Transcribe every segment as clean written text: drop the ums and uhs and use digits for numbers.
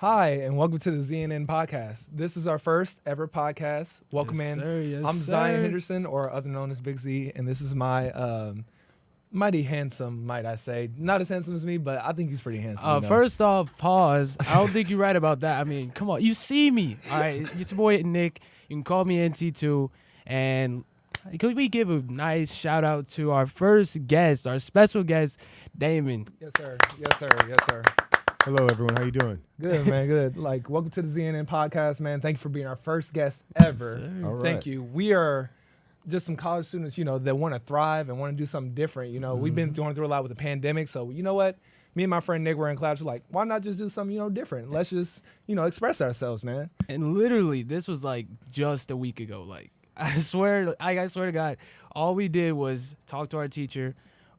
Hi, and welcome to the ZNN podcast. This is our first ever podcast. Welcome Yes, in. sir. Yes, I'm sir. Zion Henderson, or other known as Big Z, and this is my mighty handsome, might I say. Not as handsome as me, but I think he's pretty handsome. First off, pause. I don't think you're right about that. I mean, come on. You see me. All right. It's your boy, Nick. You can call me NT2. And could we give a nice shout out to our first guest, our special guest, Damon? Yes, sir. Yes, sir. Yes, sir. Hello, everyone. How you doing? Good, man. Good. Like, welcome to the ZNN podcast, man. Thank you for being our first guest ever. Yes, sir. All right. Thank you. We are just some college students, that want to thrive and want to do something different. We've been going through a lot with the pandemic. So, you know what? Me and my friend Nick were in class. We're like, why not just do something, different? Let's just, express ourselves, man. And literally, this was like just a week ago. Like, I swear to God, all we did was talk to our teacher.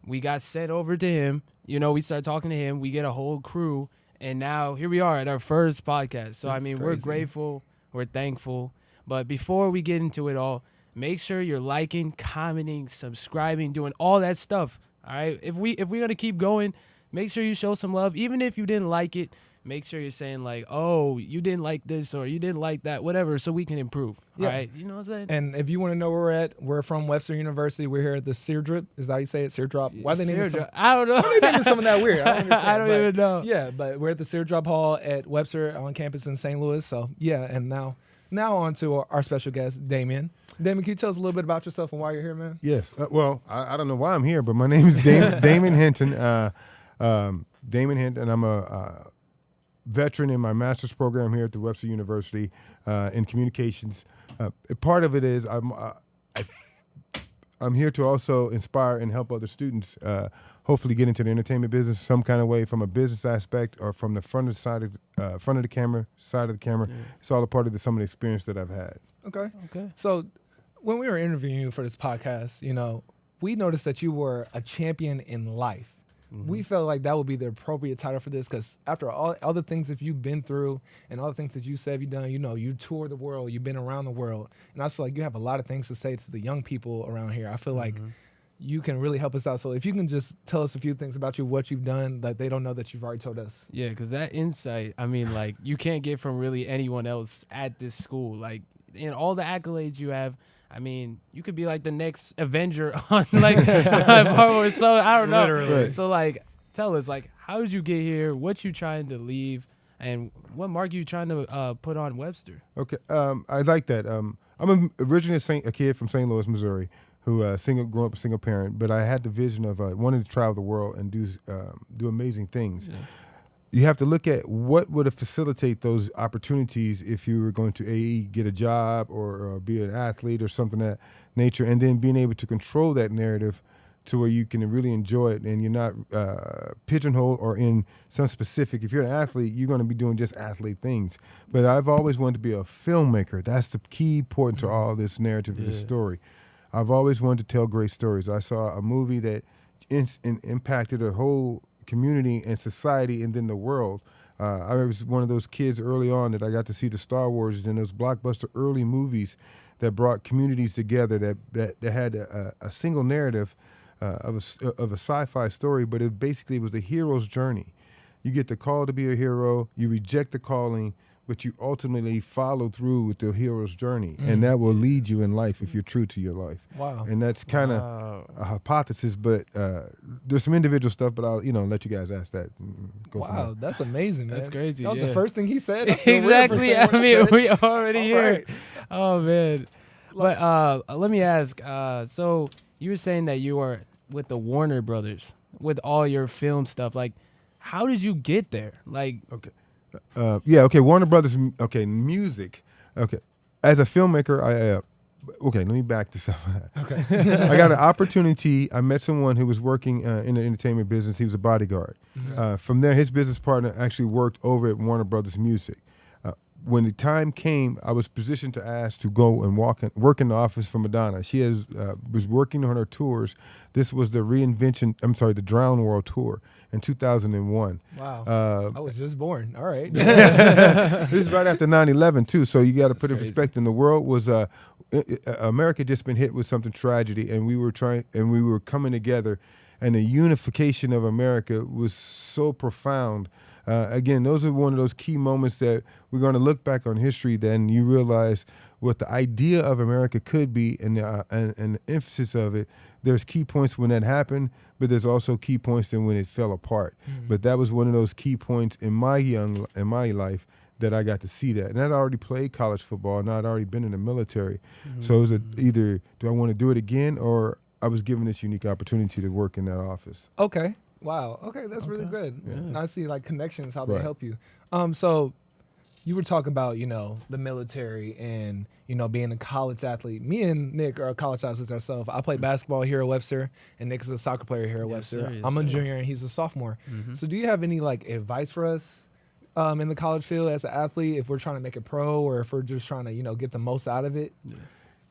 We got sent over to him. We started talking to him. We get a whole crew. And now here we are at our first podcast. So, That's we're crazy. grateful. We're thankful. But before we get into it all, make sure you're liking, commenting, subscribing, doing all that stuff. All right. If we're gonna keep going, make sure you show some love. Even if you didn't like it, make sure you're saying like, "Oh, you didn't like this or you didn't like that," whatever, so we can improve. Yeah. All right. You know what I'm saying? And if you want to know where we're at, we're from Webster University. We're here at the Seardrip. Is that how you say it? Seardrop? Why they name it some, I don't know. why they name it something that weird? I don't understand. I don't but even know. Yeah, but we're at the Seardrop Hall at Webster on campus in St. Louis. So, yeah, and now on to our special guest, Damien. Damien, can you tell us a little bit about yourself and why you're here, man? Yes. I don't know why I'm here, but my name is Damon Hinton. Damon Hinton. I'm a veteran in my master's program here at the Webster University in communications. Part of it is I'm here to also inspire and help other students hopefully get into the entertainment business some kind of way, from a business aspect or from the front of the camera, side of the camera. Yeah. It's all a part of some of the experience that I've had. Okay. Okay. So when we were interviewing you for this podcast, we noticed that you were a champion in life. Mm-hmm. We felt like that would be the appropriate title for this because after all the things that you've been through and all the things that you said you've done, you toured the world, you've been around the world. And I feel like you have a lot of things to say to the young people around here. I feel like you can really help us out. So if you can just tell us a few things about you, what you've done that they don't know that you've already told us. Yeah, because that insight, you can't get from really anyone else at this school. Like, in all the accolades you have, you could be like the next Avenger on Marvel. So I don't know. Literally. So tell us how did you get here? What you trying to leave, and what mark you trying to put on Webster? Okay, I like that. I'm originally a kid from St. Louis, Missouri, who grew up a single parent, but I had the vision of wanting to travel the world and do amazing things. Yeah. You have to look at what would facilitate those opportunities if you were going to get a job or be an athlete or something of that nature, and then being able to control that narrative to where you can really enjoy it and you're not pigeonholed or in some specific. If you're an athlete, you're going to be doing just athlete things. But I've always wanted to be a filmmaker. That's the key point to all this narrative of this story. I've always wanted to tell great stories. I saw a movie that impacted a whole community and society and then the world. I was one of those kids early on that I got to see the Star Wars and those blockbuster early movies that brought communities together that had a single narrative of a sci-fi story, but it basically was the hero's journey. You get the call to be a hero, you reject the calling, but you ultimately follow through with the hero's journey, and that will lead you in life if you're true to your life. Wow. And that's kind of a hypothesis, but there's some individual stuff, but I'll let you guys ask that. And go from there. Wow, that's amazing, man. That's crazy. That was yeah. the first thing he said. I feel weird for Exactly. saying what he said. We already All here. right. Oh man. But let me ask. So you were saying that you were with the Warner Brothers with all your film stuff. How did you get there? Okay. Okay. Warner Brothers. Okay. Music. Okay. As a filmmaker, let me back this up. Okay. I got an opportunity. I met someone who was working in the entertainment business. He was a bodyguard. From there, his business partner actually worked over at Warner Brothers Music. When the time came, I was positioned to ask to go and work in the office for Madonna. She was working on her tours. This was the the Drown World Tour in 2001. Wow. I was just born. All right. This is right after 9/11 too, so you got to put it in crazy. perspective. The world was America had just been hit with something tragedy, and we were coming together and the unification of America was so profound. Again, those are one of those key moments that we're going to look back on history. Then you realize what the idea of America could be, and the emphasis of it. There's key points when that happened, but there's also key points then when it fell apart. But that was one of those key points in my life that I got to see that. And I'd already played college football, and I'd already been in the military. So it was either do I want to do it again, or I was given this unique opportunity to work in that office. Okay. Wow. Okay, that's really good. Yeah. I see like connections, how they Right. help you. So you were talking about, the military and, being a college athlete. Me and Nick are college athletes ourselves. I play basketball here at Webster, and Nick is a soccer player here at Webster. sir, yes, I'm a sir. junior and he's a sophomore. So do you have any like advice for us in the college field as an athlete, if we're trying to make it pro or if we're just trying to, get the most out of it?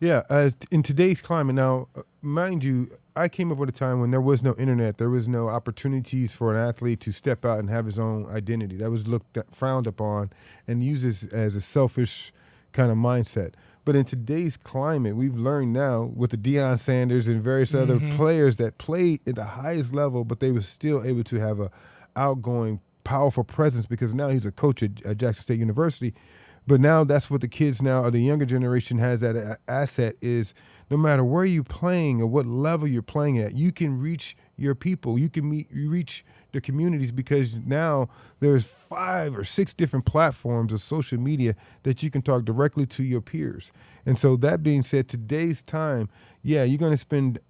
Yeah, in today's climate now, mind you, I came up with a time when there was no internet, there was no opportunities for an athlete to step out and have his own identity. That was frowned upon and used as a selfish kind of mindset. But in today's climate, we've learned now with the Deion Sanders and various other players that played at the highest level, but they were still able to have a outgoing, powerful presence because now he's a coach at Jackson State University. But now that's what the kids now, or the younger generation has that asset is no matter where you're playing or what level you're playing at, you can reach your people. You can reach the communities because now there's 5 or 6 different platforms of social media that you can talk directly to your peers. And so that being said, today's time, yeah, you're going to spend,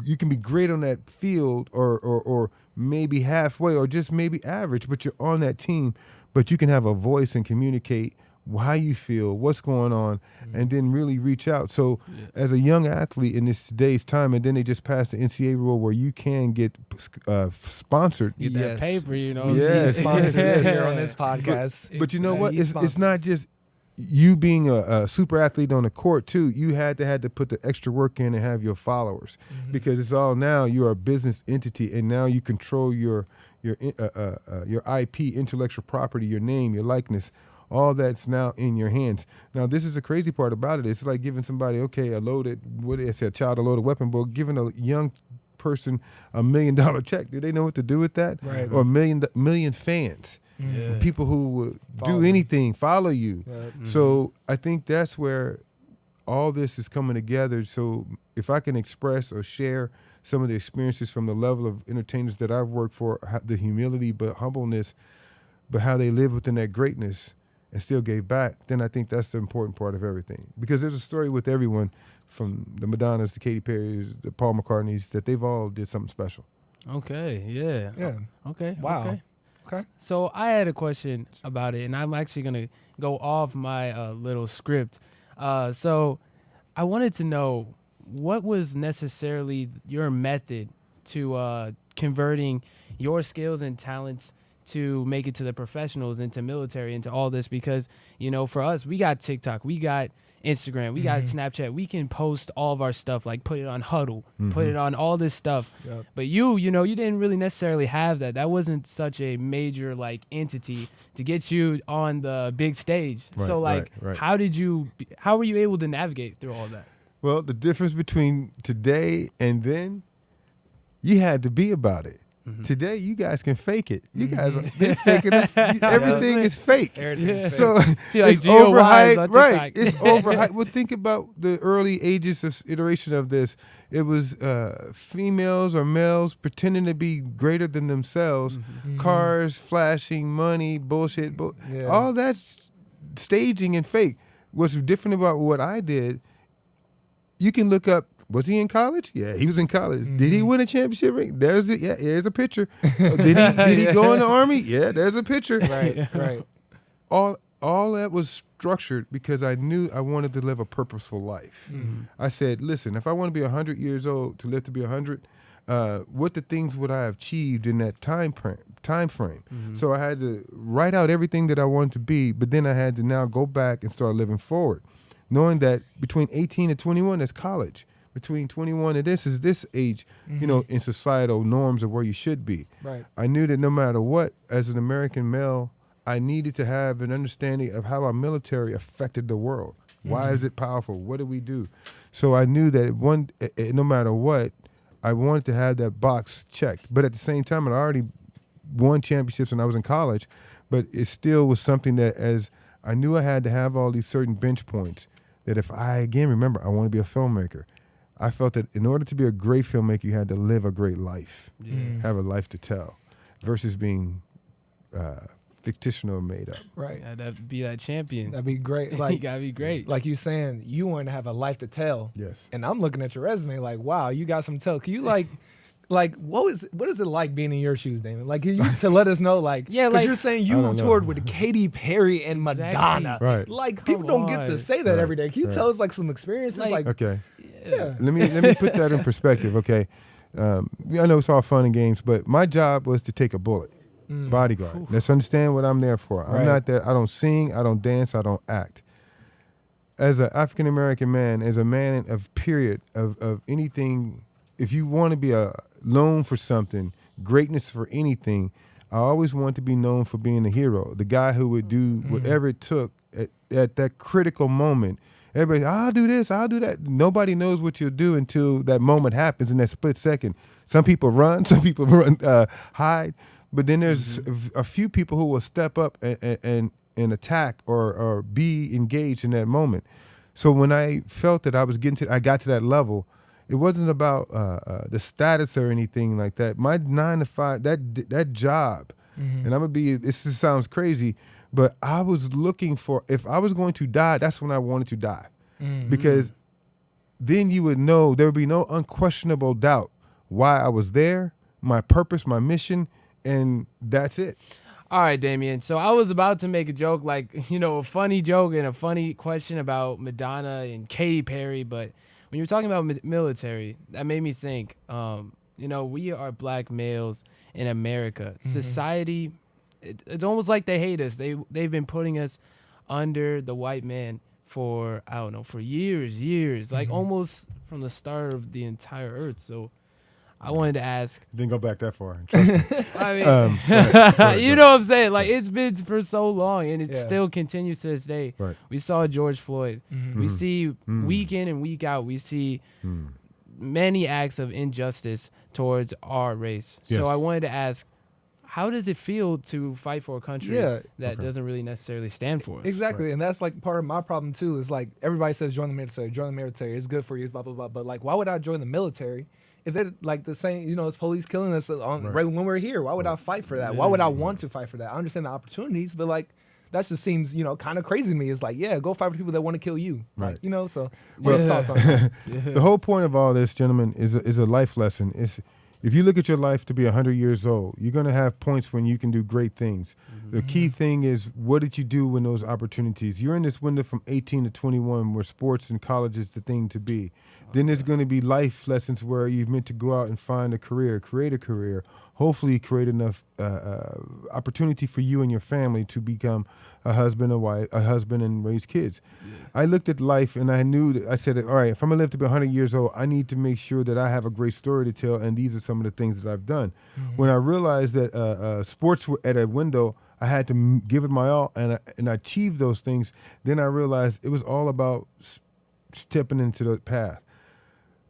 you can be great on that field or maybe halfway or just maybe average, but you're on that team. But you can have a voice and communicate how you feel, what's going on, and then really reach out. So as a young athlete in today's time, and then they just passed the NCAA rule where you can get sponsored. Get that Yes. paper, Yes. Sponsors Yes. here on this podcast. But you know what? He's It's not just you being a super athlete on the court too. You had to put the extra work in and have your followers because it's all now you're a business entity and now you control your IP, intellectual property, your name, your likeness, all that's now in your hands. Now, this is the crazy part about it. It's like giving somebody, a child a loaded weapon, but giving a young person $1 million check. Do they know what to do with that? Right. Or million fans, Yeah. people who would Follow do you. anything, follow you. Right. So I think that's where all this is coming together. So if I can express or share some of the experiences from the level of entertainers that I've worked for, the humility but humbleness, but how they live within that greatness and still gave back, then I think that's the important part of everything. Because there's a story with everyone from the Madonnas, the Katy Perrys, the Paul McCartneys, that they've all did something special. Okay, yeah. Yeah. Okay. Wow. Okay. Okay. So I had a question about it, and I'm actually going to go off my little script. So I wanted to know what was necessarily your method to converting your skills and talents to make it to the professionals, into military, into all this, because, for us, we got TikTok, we got Instagram, we got Snapchat, we can post all of our stuff, like put it on Huddle, put it on all this stuff. Yep. But you didn't really necessarily have that. That wasn't such a major entity to get you on the big stage. Right, So right. how were you able to navigate through all that? Well, the difference between today and then, you had to be about it. Today, you guys can fake it. You guys, they're faking it. Everything is fake. Everything's So See, like it's Gio Wise overhyped, on right? TikTok. It's overhyped. Well, think about the early ages of iteration of this. It was females or males pretending to be greater than themselves, cars, flashing, money, bullshit. Yeah. All that's staging and fake. What's different about what I did? You can look up. Was he in college? Yeah, he was in college. Did he win a championship ring? There's a picture. Did he go in the Army? Yeah, there's a picture. Right. All that was structured because I knew I wanted to live a purposeful life. I said, listen, if I want to be 100 years old, to live to be 100, what the things would I have achieved in that time frame? So I had to write out everything that I wanted to be, but then I had to now go back and start living forward, knowing that between 18 and 21, that's college. Between 21 and this is this age, in societal norms of where you should be. Right. I knew that no matter what, as an American male, I needed to have an understanding of how our military affected the world. Why is it powerful? What do we do? So I knew that no matter what, I wanted to have that box checked. But at the same time, I already won championships when I was in college, but it still was something that, as I knew I had to have all these certain bench points, that if I, again, remember, I want to be a filmmaker. I felt that in order to be a great filmmaker, you had to live a great life, have a life to tell, versus being fictional or made up. Right. Yeah, that'd be that champion. That'd be great. You Like, gotta be great. like you saying, you want to have a life to tell. Yes. And I'm looking at your resume like, wow, you got some to tell. Can you like what is it like being in your shoes, Damon? Like, can you to let us know, like, Yeah, 'cause like- you're saying I you don't know. toured with Katy Perry and Exactly. Madonna. Right. Like, Come people don't get to on. say that Right. every day. Can you Right. tell us like some experiences? Like- Okay. yeah. Let me put that in perspective. Okay. I know it's all fun and games, but my job was to take a bullet. Bodyguard. Let's understand what I'm there for. I'm Right. not there. I don't sing. I don't dance. I don't act. As an African American man, as a man of period of anything, if you want to be known for something, greatness for anything, I always want to be known for being the hero, the guy who would do whatever it took at that critical moment. Everybody, I'll do this, I'll do that. Nobody knows what you'll do until that moment happens in that split second. Some people run, some people hide, but then there's a few people who will step up and attack or be engaged in that moment. So when I felt that I got to that level, it wasn't about the status or anything like that. My 9 to 5, that job, and I'm gonna be. This just sounds crazy, but I was looking for, if I was going to die, that's when I wanted to die, because then you would know there would be no unquestionable doubt why I was there, my purpose, my mission, and that's it. All right, Damien. So I was about to make a joke, like, a funny joke and a funny question about Madonna and Katy Perry, but when you were talking about military, that made me think, we are black males in America. Society, it's almost like they hate us. They've been putting us under the white man for, I don't know, for years, like almost from the start of the entire earth. So I wanted to ask. Didn't go back that far. Trust me. I mean, Go ahead. you know what I'm saying? Like, it's been for so long, and it Yeah. still continues to this day. Right. We saw George Floyd. We see week in and week out, we see many acts of injustice towards our race. Yes. So I wanted to ask, how does it feel to fight for a country Yeah. that doesn't really necessarily stand for us? Exactly, and that's like part of my problem too. Is like everybody says join the military, it's good for you, blah blah blah. But like, why would I join the military if they're like the same? It's police killing us right when we're here. Why would I fight for that? Why would I want to fight for that? I understand the opportunities, but like that just seems kind of crazy to me. It's like, yeah, go fight for people that want to kill you, Right. So what are thoughts on that? The whole point of all this, gentlemen, is a life lesson. If you look at your life to be 100 years old, you're going to have points when you can do great things. The key thing is, what did you do when those opportunities? You're in this window from 18 to 21 where sports and college is the thing to be. Then there's going to be life lessons where you're meant to go out and find a career, create a career, hopefully create enough opportunity for you and your family to become a husband, and raise kids. I looked at life and I knew that I said, all right, if I'm going to live to be 100 years old, I need to make sure that I have a great story to tell, and these are some of the things that I've done. When I realized that sports were at a window, I had to give it my all, and I achieved those things. Then I realized it was all about stepping into the path.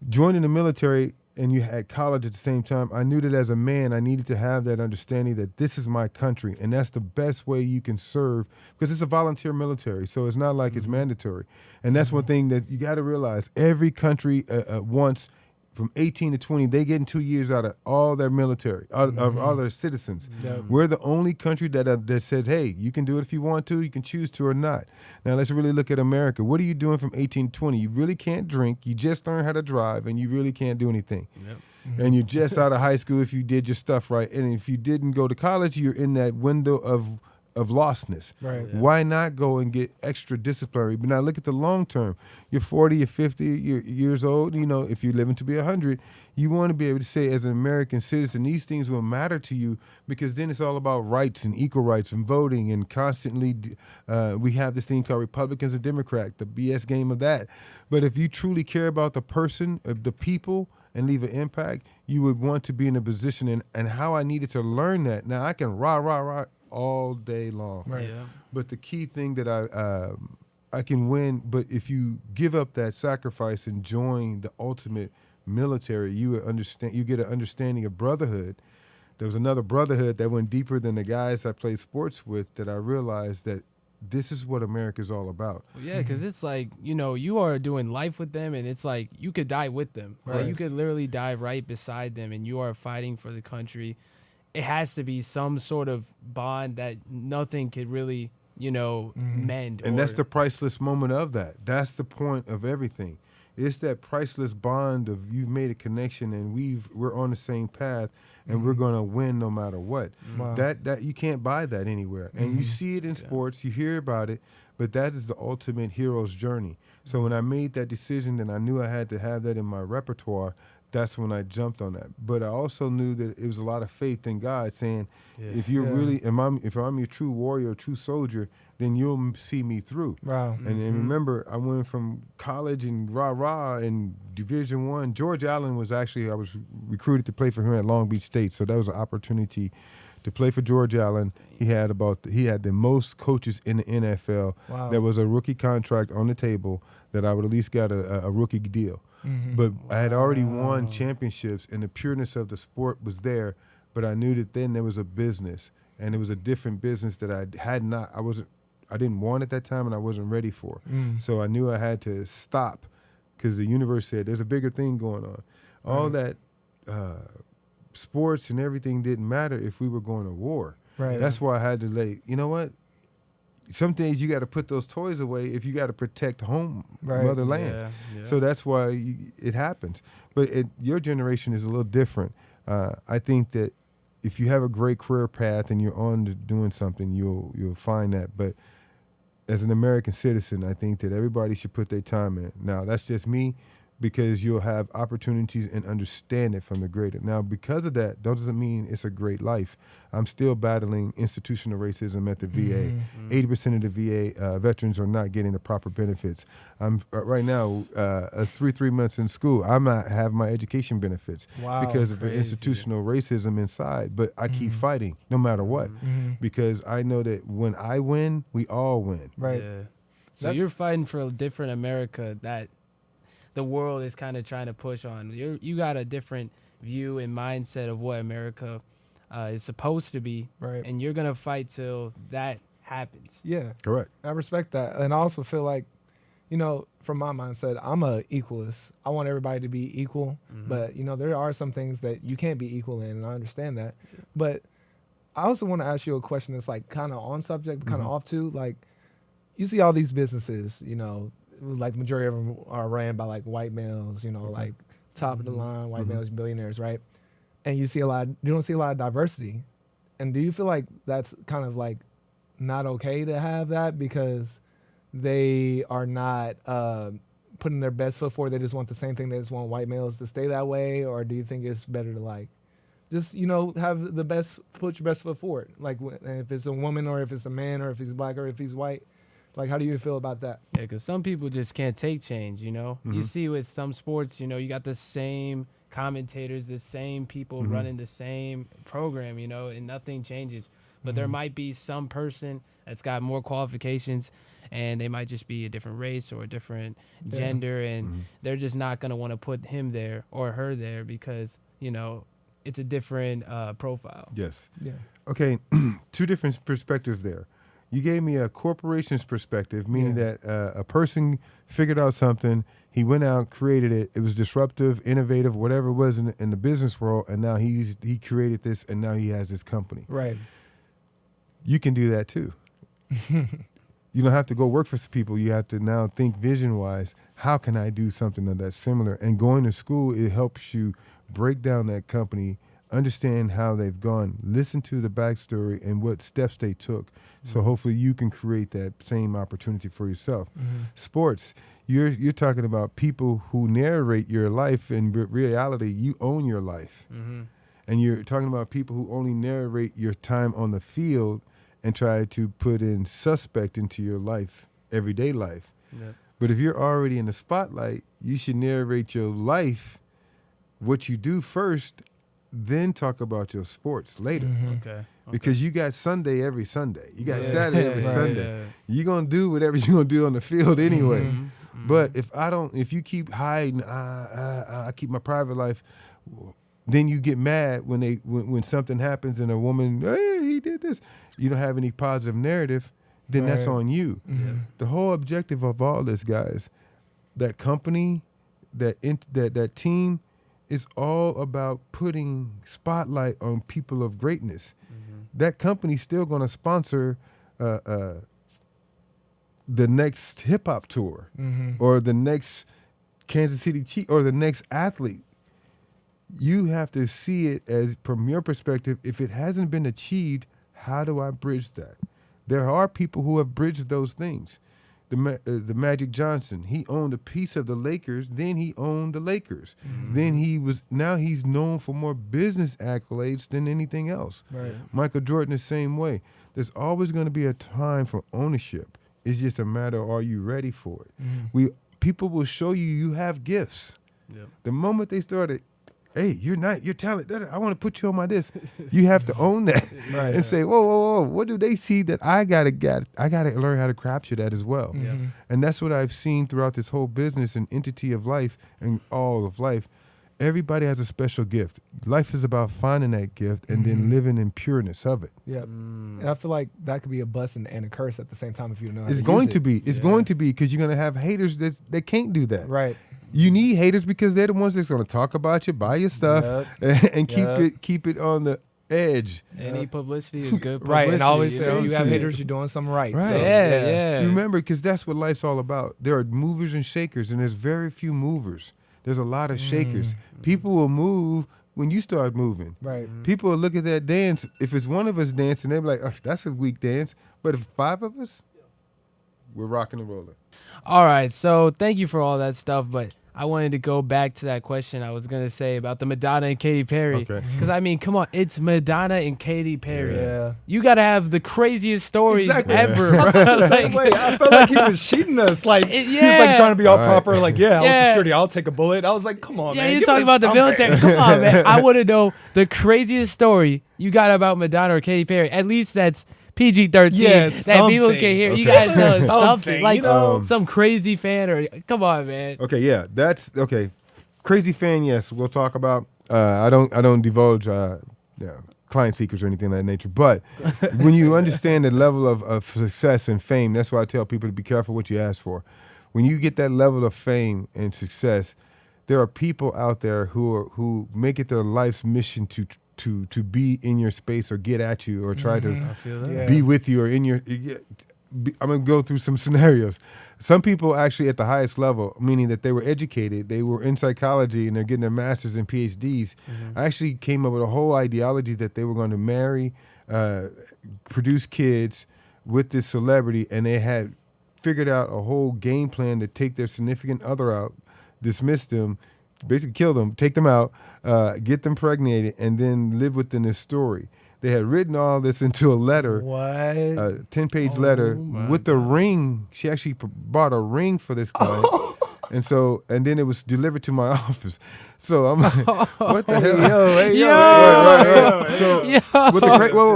Joining the military and you had college at the same time, I knew that as a man, I needed to have that understanding that this is my country, and that's the best way you can serve, because it's a volunteer military, so it's not like it's mandatory. And that's one thing that you got to realize. Every country wants, from 18 to 20, they get in 2 years out of all their military, of all their citizens. We're the only country that says, hey, you can do it if you want to, you can choose to or not. Now let's really look at America. What are you doing from 18 to 20? You really can't drink, you just learned how to drive, and you really can't do anything. And you're just out of high school if you did your stuff right. And if you didn't go to college, you're in that window of lostness. Right. Why not go and get extra disciplinary? But now look at the long term. You're 40, you're 50 years old. If you're living to be 100, you want to be able to say, as an American citizen, these things will matter to you, because then it's all about rights and equal rights and voting, and constantly we have this thing called Republicans and Democrats, the BS game of that. But if you truly care about the person, the people, and leave an impact, you would want to be in a position, and how I needed to learn that. Now I can rah all day long. Right. Yeah. But the key thing that I can win, but if you give up that sacrifice and join the ultimate military, you would understand. You get an understanding of brotherhood. There was another brotherhood that went deeper than the guys I played sports with. That I realized that this is what America's all about. Well, yeah, because it's like, you are doing life with them, and it's like you could die with them. Like, Right. you could literally die right beside them, and you are fighting for the country. It has to be some sort of bond that nothing could really, mend. And that's or- the priceless moment of that. That's the point of everything. It's that priceless bond of you've made a connection and we're on the same path and we're gonna win no matter what. Wow. That you can't buy that anywhere. And you see it in sports, you hear about it, but that is the ultimate hero's journey. So when I made that decision and I knew I had to have that in my repertoire, that's when I jumped on that. But I also knew that it was a lot of faith in God saying, if you're really, if I'm your true warrior, a true soldier, then you'll see me through. Wow. And remember, I went from college and rah-rah in Division I. George Allen was actually, I was recruited to play for him at Long Beach State, so that was an opportunity to play for George Allen. He had the most coaches in the NFL. Wow. There was a rookie contract on the table that I would at least got a rookie deal. But I had already won championships, and the pureness of the sport was there. But I knew that then there was a business, and it was a different business that I didn't want at that time, and I wasn't ready for. So I knew I had to stop, because the universe said there's a bigger thing going on. All that sports and everything didn't matter if we were going to war. Right. That's why I had to you know what? Some days you got to put those toys away if you got to protect home, Right. motherland. Yeah. So that's why it happens. But your generation is a little different. I think that if you have a great career path and you're on to doing something, you'll find that. But as an American citizen, I think that everybody should put their time in. Now, that's just me, because you'll have opportunities and understand it from the greater. Now, because of that, doesn't mean it's a great life. I'm still battling institutional racism at the VA. 80% of the VA veterans are not getting the proper benefits. I'm right now 3 months in school. I'm not have my education benefits Wow, because of the crazy. institutional racism inside. But I keep fighting no matter what, because I know that when I win, we all win. Right. Yeah. So That's- you're fighting for a different America that the world is kind of trying to push on. You got a different view and mindset of what America is supposed to be, Right. and you're gonna fight till that happens. Yeah. Correct. I respect that. And I also feel like, from my mindset, I'm a equalist. I want everybody to be equal. But, there are some things that you can't be equal in, and I understand that. But I also want to ask you a question that's like kind of on subject, but kind of off too. Like, you see all these businesses, like the majority of them are ran by like white males, like top of the line white males, billionaires, right? And you don't see a lot of diversity. And do you feel like that's kind of like not okay to have that because they are not putting their best foot forward? They just want the same thing. They just want white males to stay that way? Or do you think it's better to like just, have the best, put your best foot forward? Like if it's a woman or if it's a man or if he's black or if he's white, like how do you feel about that? Yeah, because some people just can't take change, You see with some sports, you got the same commentators, the same people running the same program, and nothing changes. But there might be some person that's got more qualifications, and they might just be a different race or a different gender, and they're just not going to want to put him there or her there because, it's a different profile. Yes. Yeah. Okay, 2 different perspectives there. You gave me a corporation's perspective, meaning that a person figured out something, he went out, created it, it was disruptive, innovative, whatever it was in the business world, and now he created this, and now he has this company. Right. You can do that too. You don't have to go work for people. You have to now think vision-wise, how can I do something that's similar? And going to school, it helps you break down that company, understand how they've gone, listen to the backstory and what steps they took. So hopefully you can create that same opportunity for yourself. Sports, you're talking about people who narrate your life. In reality, you own your life. And you're talking about people who only narrate your time on the field and try to put in suspect into your life, everyday life. Yep. But if you're already in the spotlight, you should narrate your life, what you do first, then talk about your sports later. Okay. Because you got Sunday every Sunday. You got Saturday every Right. Sunday. You're going to do whatever you're going to do on the field anyway. But if you keep hiding, I keep my private life, then you get mad when something happens and a woman, hey, he did this. You don't have any positive narrative, then that's on you. Mm-hmm. The whole objective of all this, guys, that company, that team, is all about putting spotlight on people of greatness. That company's still going to sponsor the next hip hop tour, or the next Kansas City Chiefs, or the next athlete. You have to see it as, from your perspective, if it hasn't been achieved, how do I bridge that? There are people who have bridged those things. The Magic Johnson, he owned a piece of the Lakers, then he owned the Lakers. Then now he's known for more business accolades than anything else. Right. Michael Jordan, the same way. There's always going to be a time for ownership. It's just a matter of, are you ready for it? People will show you have gifts. Yep. The moment they started, hey, you're talented. I want to put you on my disc. You have to own that and say, whoa. What do they see that I gotta get? I gotta learn how to capture that as well. And that's what I've seen throughout this whole business and entity of life and all of life. Everybody has a special gift. Life is about finding that gift and then living in pureness of it. Yep. And I feel like that could be a blessing and a curse at the same time if you don't know how It's to going use to it. be. It's going to be, because you're going to have haters that can't do that. Right. You need haters because they're the ones that's going to talk about you, buy your stuff, and keep it on the edge. Any publicity is good publicity. Right. And I always say, know? you have haters, you're doing something right. Right. So, Yeah. You remember, because that's what life's all about. There are movers and shakers, and there's very few movers. There's a lot of shakers. People will move when you start moving. Right. People will look at that dance. If it's one of us dancing, they'll be like, oh, that's a weak dance. But if 5 of us, we're rocking and rolling. All right, so thank you for all that stuff, but I wanted to go back to that question I was going to say about the Madonna and Katy Perry. Okay. Because, I mean, come on, it's Madonna and Katy Perry. Yeah. You got to have the craziest stories Exactly. ever. Bro. It's like, Wait, I felt like he was cheating us. Like he was yeah. like trying to be all Right. proper. Like, I was Yeah. security. I'll take a bullet. I was like, come on, yeah, man. you're give talking us about the something. military. Come on, man. I want to know the craziest story you got about Madonna or Katy Perry. At least that's PG-13. Yeah, that people can something. hear. You Okay. guys tell us something. Something, Like you know? some crazy fan or come on, man. Okay, yeah, that's okay. Crazy fan, yes, we'll talk about. I don't divulge client secrets or anything of that nature. But when you understand the level of success and fame, that's why I tell people to be careful what you ask for. When you get that level of fame and success, there are people out there who make it their life's mission to be in your space or get at you or try to feel that. Yeah. be with you or in your. I'm going to go through some scenarios. Some people actually at the highest level, meaning that they were educated, they were in psychology and they're getting their masters and PhDs, actually came up with a whole ideology that they were going to marry, produce kids with this celebrity, and they had figured out a whole game plan to take their significant other out, dismiss them, basically kill them, take them out, get them pregnated, and then live within this story. They had written all this into a letter, What? a 10-page letter with a ring. She actually bought a ring for this client. And then it was delivered to my office. So I'm like, what the hell? Right. So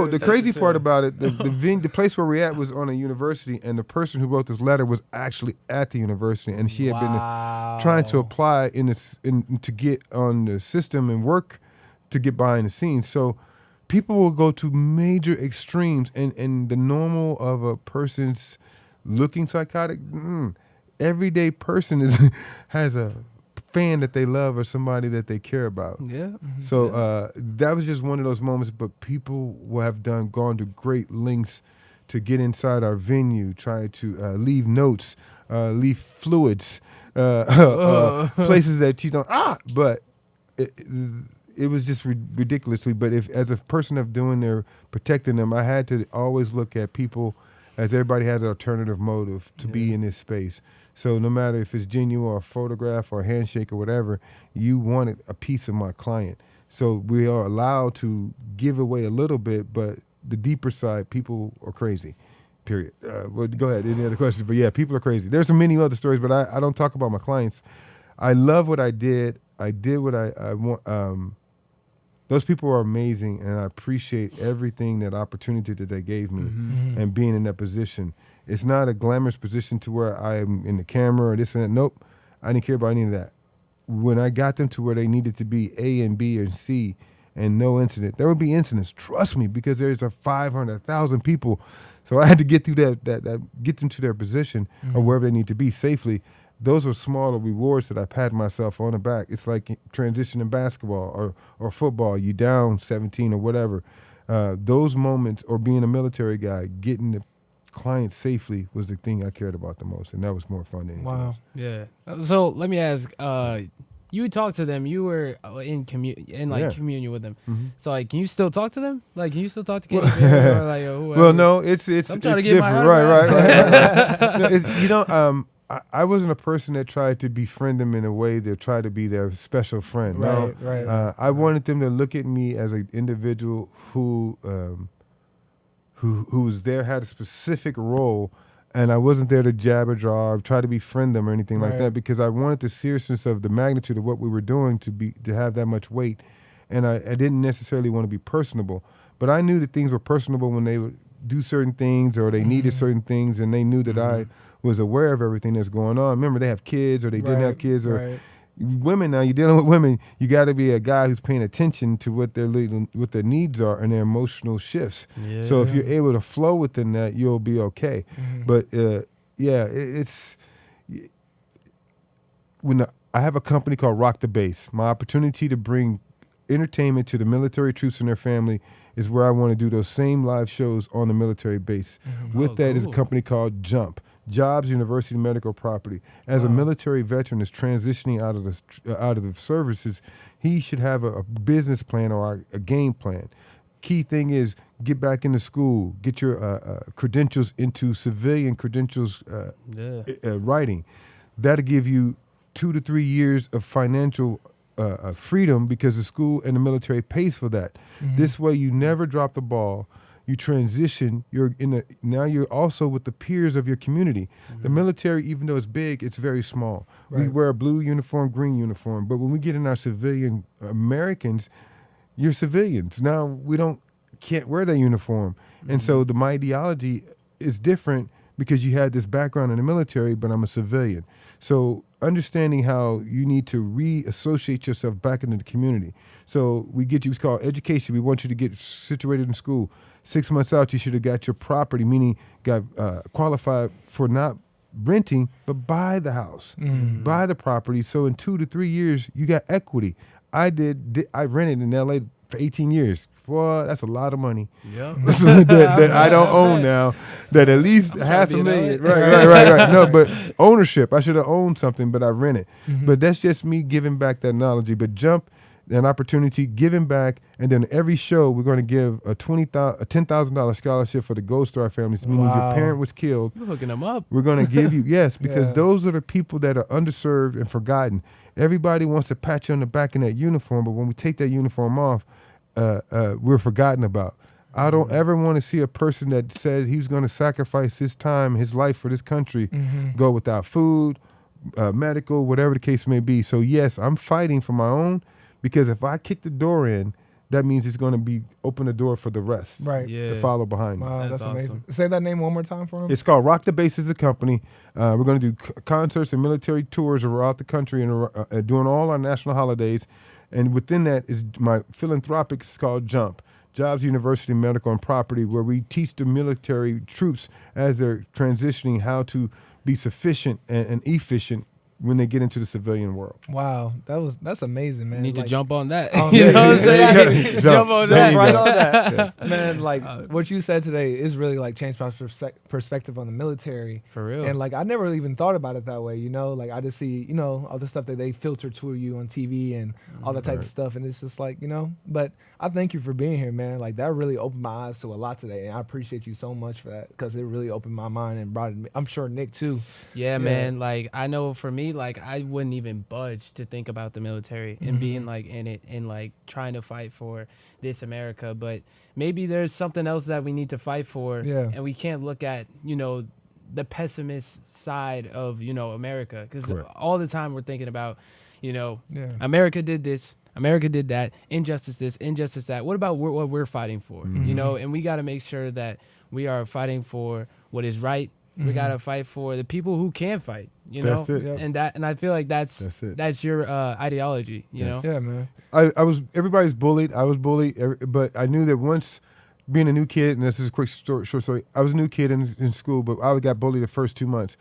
the crazy part about it, the place where we're at was on a university, and the person who wrote this letter was actually at the university, and she had been trying to apply to get on the system and work to get behind the scenes. So people will go to major extremes, and the normal of a person's looking psychotic. Everyday person has a fan that they love or somebody that they care about. Yeah. So that was just one of those moments. But people will have gone to great lengths to get inside our venue, try to leave notes, leave fluids, places that you don't. But it was just ridiculously. But if as a person of protecting them, I had to always look at people as everybody has an alternative motive to be in this space. So no matter if it's genuine or a photograph or a handshake or whatever, you wanted a piece of my client. So we are allowed to give away a little bit, but the deeper side, people are crazy, period. Well, go ahead, any other questions? But yeah, people are crazy. There's so many other stories, but I don't talk about my clients. I love what I did. I did what I want. Those people are amazing, and I appreciate everything, that opportunity that they gave me and being in that position. It's not a glamorous position to where I am in the camera or this and that. Nope. I didn't care about any of that. When I got them to where they needed to be A and B and C and no incident, there would be incidents. Trust me, because there's a 500,000 people. So I had to get through that get them to their position or wherever they need to be safely. Those are smaller rewards that I pat myself on the back. It's like transitioning basketball or football. You down 17 or whatever. Those moments, or being a military guy, getting the client safely was the thing I cared about the most, and that was more fun than anything Wow. else. Yeah. So let me ask. You talked to them. You were in Yeah. communion with them. Mm-hmm. So like, can you still talk to them? Like, can you still talk to Katy Perry or like whoever? Well, no, it's I'm trying to it's get my different, right. autograph. No, it's, I wasn't a person that tried to befriend them in a way that tried to be their special friend. No, Right. I wanted them to look at me as an individual who was there, had a specific role, and I wasn't there to jab or draw or try to befriend them or anything like Right. that, because I wanted the seriousness of the magnitude of what we were doing to have that much weight, and I didn't necessarily want to be personable, but I knew that things were personable when they would do certain things or they needed certain things, and they knew that I was aware of everything that's going on. Remember, they have kids or they didn't have kids, or right. women. Now you're dealing with women. You got to be a guy who's paying attention to what what their needs are and their emotional shifts. Yeah. So if you're able to flow within that, you'll be okay. But it's when I have a company called Rock the Base. My opportunity to bring entertainment to the military troops and their family is where I want to do those same live shows on the military base. With that is a cool. company called Jump. Jobs University Medical Property. As a military veteran that's transitioning out of the services, he should have a business plan or a game plan. Key thing is get back into school, get your credentials into civilian credentials writing. That'll give you 2 to 3 years of financial freedom, because the school and the military pays for that. This way, you never drop the ball. You transition. Now you're also with the peers of your community. The military, even though it's big, it's very small. Right. We wear a blue uniform, green uniform, but when we get in our civilian Americans, you're civilians. Now can't wear that uniform, and so my ideology is different because you had this background in the military, but I'm a civilian. So understanding how you need to reassociate yourself back into the community. So we get you, it's called education. We want you to get situated in school. 6 months out, you should have got your property, meaning got qualified for not renting, but buy the house, buy the property. So in 2 to 3 years, you got equity. I rented in LA for 18 years. Boy, that's a lot of money. Yeah. that I don't own now. That at least $500,000. Right. No, but ownership. I should have owned something, but I rent it. But that's just me giving back that knowledge. But Jump, an opportunity, giving back, and then every show we're going to give a $10,000 scholarship for the Gold Star families. Meaning if your parent was killed, You're hooking them up. we're going to give you, yes, because Yeah. those are the people that are underserved and forgotten. Everybody wants to pat you on the back in that uniform, but when we take that uniform off, we're forgotten about. I don't ever want to see a person that said he was going to sacrifice his time, his life for this country, go without food, medical, whatever the case may be. So yes, I'm fighting for my own, because if I kick the door in, that means it's going to be open the door for the rest Right. Yeah. to follow behind me. Wow, That's that's amazing. awesome. Say that name one more time for him. It's called Rock the Base as a company. We're going to do concerts and military tours around the country and doing all our national holidays. And within that is my philanthropic, it's called Jump, Jobs University Medical and Property, where we teach the military troops as they're transitioning how to be sufficient and efficient when they get into the civilian world. Wow, that's amazing, man. Need to Like, jump on that. Oh, You yeah, know what I'm yeah, saying? yeah. Jump on There that. you right go. on that, Yes. man. Like what you said today is really like changed my perspective on the military. For real. And like I never even thought about it that way, you know. Like I just see, you know, all the stuff that they filter to you on TV and all that type of stuff, and it's just like, you know. But I thank you for being here, man. Like that really opened my eyes to a lot today, and I appreciate you so much for that, because it really opened my mind and brought it. I'm sure Nick too. Yeah, man. Like I know for me, like I wouldn't even budge to think about the military and being like in it and like trying to fight for this America. But maybe there's something else that we need to fight for. Yeah. And we can't look at, you know, the pessimist side of, you know, America. Because Correct. all the time we're thinking about, you know, Yeah. America did this, America did that, injustice this, injustice that. What about what we're fighting for? You know, and we got to make sure that we are fighting for what is right We gotta fight for the people who can fight. You know, That's it. Yep. and I feel like That's it. that's your ideology. You Yes. know. Yeah, man. I was everybody's bullied. I was bullied, but I knew that once being a new kid, and this is a quick short story. I was a new kid in school, but I got bullied the first 2 months.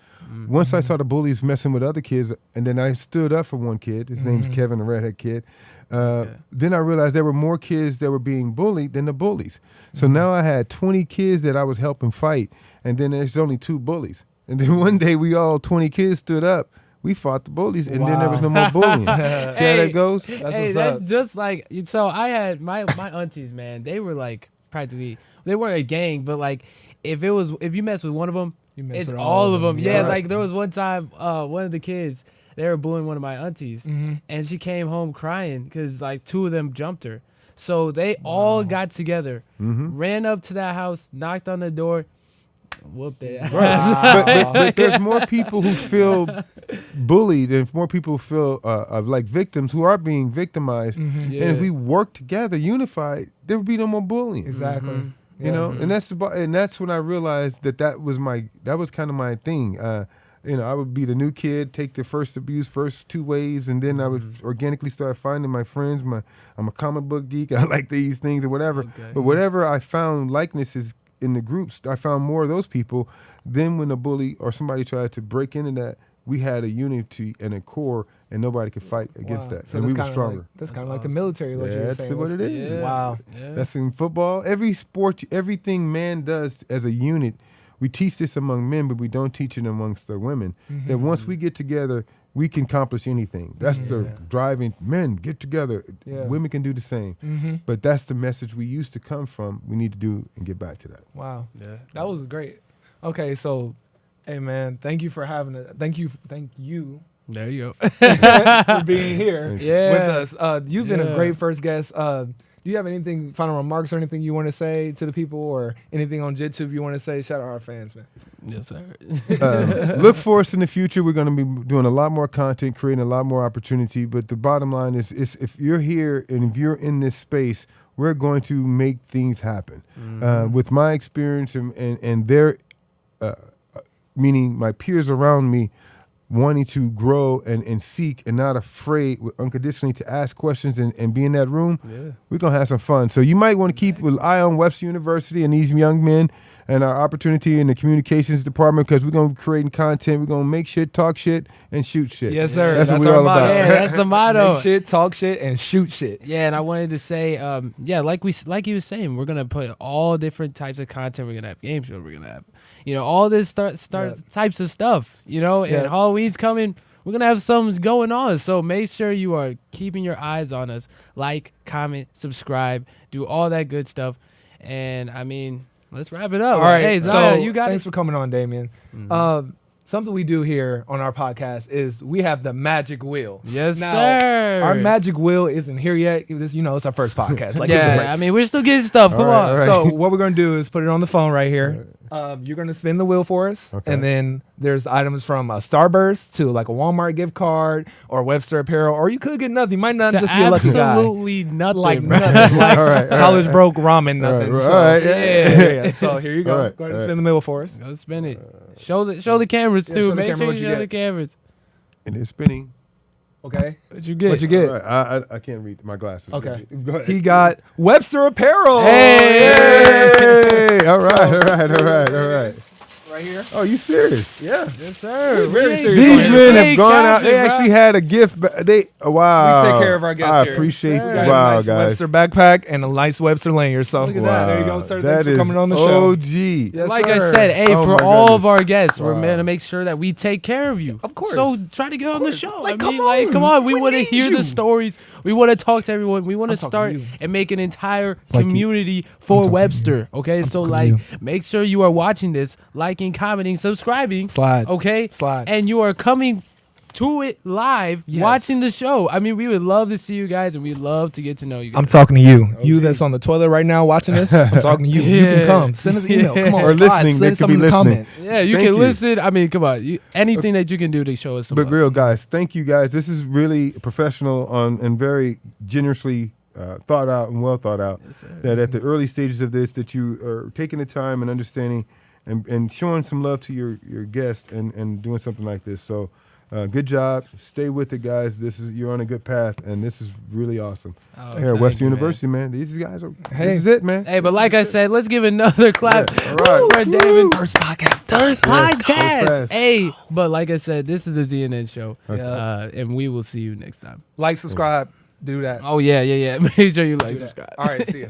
Once I saw the bullies messing with other kids, and then I stood up for one kid. His name's Kevin, the redhead kid. Then I realized there were more kids that were being bullied than the bullies. So now I had 20 kids that I was helping fight, and then there's only 2 bullies. And then one day we all 20 kids stood up. We fought the bullies, and then there was no more bullying. See how that goes? That's just like so. I had my aunties, man. They were like practically they weren't a gang, but like if you mess with one of them, it's all of them. Yeah, Right. like there was one time, one of the kids they were bullying one of my aunties, and she came home crying because like 2 of them jumped her. So they all got together, ran up to that house, knocked on the door, whooped it. Right. But there's more people who feel bullied and more people who feel like victims who are being victimized. And if we work together, unified, there would be no more bullying. Exactly. You know, and that's when I realized that was kind of my thing. I would be the new kid, take the first 2 waves, and then I would organically start finding my friends. I'm a comic book geek. I like these things or whatever. Okay. But whatever I found likenesses in the groups, I found more of those people. Then when a bully or somebody tried to break into that, we had a unity and a core, and nobody could fight against that. So and we were kinda stronger. Like, that's kind of That's like the military. What you were That's saying. what it is. Yeah. Wow. Yeah. That's in football. Every sport, everything man does as a unit, we teach this among men, but we don't teach it amongst the women. That once we get together, we can accomplish anything. That's the driving. Men, get together. Yeah. Women can do the same. But that's the message we used to come from. We need to do and get back to that. Wow. Yeah. That was great. Okay, so, hey man, thank you for having it. Thank you There you go. for being here Yeah. with us. You've been a Yeah. great first guest. Do you have anything, final remarks or anything you want to say to the people, or anything on Jitube you want to say? Shout out our fans, man. Yes, sir. Look for us in the future. We're going to be doing a lot more content, creating a lot more opportunity. But the bottom line is if you're here and if you're in this space, we're going to make things happen. With my experience and their, meaning my peers around me, wanting to grow and seek and not afraid unconditionally to ask questions and be in that room, we're going to have some fun. So you might want to keep an eye on Webster University and these young men and our opportunity in the communications department, because we're going to be creating content. We're going to make shit, talk shit, and shoot shit. Yes, sir. That's what That's we're our all motto. about. Yeah, that's the motto. Make shit, talk shit, and shoot shit. Yeah, and I wanted to say, like you was saying, we're gonna put all different types of content. We're gonna have game shows. We're gonna have, all this types of stuff. And Halloween's coming. We're gonna have something going on. So make sure you are keeping your eyes on us. Like, comment, subscribe, do all that good stuff. And I mean, let's wrap it up. All right. Hey, So Zaya, you got thanks it. for coming on, Damien. Something we do here on our podcast is we have the magic wheel. Yes, Now, sir. Our magic wheel isn't here yet. It's our first podcast. Like, give us a break. Yeah, I mean, we're still getting stuff. Come All right, on. all right. So what we're gonna do is put it on the phone right here. You're gonna spin the wheel for us, Okay. and then there's items from Starburst to like a Walmart gift card or Webster Apparel, or you could get nothing. You might not To just be a lucky guy. absolutely nothing. Like bro. nothing, like All right, all college broke ramen, nothing. All So, right. yeah. So here you go. All right, Go ahead all and right. spin the wheel for us. Go spin it. Show the cameras Yeah, too. show the Make camera sure what you you show get. the cameras. And it's spinning. Okay. What you get? What you get? All right. I can't read my glasses. Okay. Go ahead. He got Webster Apparel. Hey! Hey! All right. Right here. Oh, you serious? Yeah. Yes, sir. very We ain't- serious. These Hey, men hey, have gone out. Captain, They bro. actually had a gift. Wow. We take care of our guests I here. appreciate. Sir. We got a Wow, nice guys. Webster backpack and a nice Webster lanyard. So Look at Wow. that. there you go, sir. That Thanks for is coming on the show. OG. Yes, Like sir. I said, hey, Oh for my all of goodness. our guests, we're Wow. going to make sure that we take care of you. Of course. So try to get on the course. show. Like, I mean, come on. come on. We We want to need hear you. the stories. We want to talk to everyone. We want to I'm talking start to you. and make an entire Like you. community for talking to Webster. Okay, so talking to like, you. make sure you are watching this, liking, commenting, subscribing. Slide. Okay, Slide. and you are coming to it live, Yes. watching the show. I mean, we would love to see you guys, and we'd love to get to know you guys. I'm talking to you. You OG. that's on the toilet right now watching this. I'm talking to you. You Yeah. can come. Send us an email. Come on. Or slide. listening. They Send could some be in the listening. comments. Yeah, you Thank can you. listen. I mean, come on. Anything that you can do to show us some But love. real guys, thank you guys. This is really professional and very generously thought out and well thought out. Yes, sir. That at the early stages of this, that you are taking the time and understanding and showing some love to your guest and doing something like this. So good job. Stay with it, guys. You're on a good path, and this is really awesome. Here at Western University, man. These guys are. Hey. This is it, man. Hey, but like I said, let's give another clap Yeah, all right. for David. First podcast. First Yeah, podcast. fast. Hey, but like I said, this is the ZNN show, Okay. and we will see you next time. Like, subscribe, do that. Oh yeah. Make sure you like, Do that. subscribe. All right, see ya.